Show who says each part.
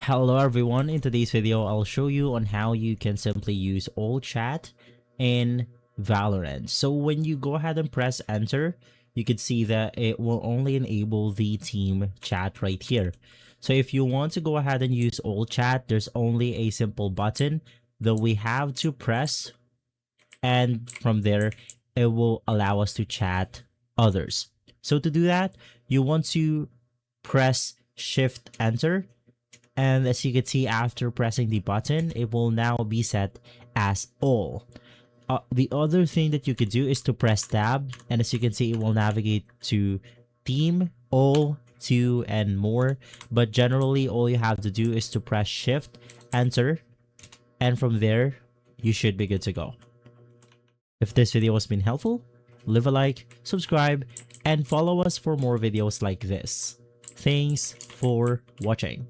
Speaker 1: Hello everyone, in today's video I'll show you on how you can simply use all chat in Valorant. So when you go ahead and press enter, you can see that it will only enable the team chat right here. So if you want to go ahead and use all chat, there's only a simple button that we have to press, and from there it will allow us to chat others. So to do that, you want to press shift enter, and as you can see, after pressing the button, it will now be set as all. The other thing that you could do is to press tab, and as you can see, it will navigate to team, all, two, and more. But generally, all you have to do is to press shift, enter, and from there, you should be good to go. If this video has been helpful, leave a like, subscribe, and follow us for more videos like this. Thanks for watching.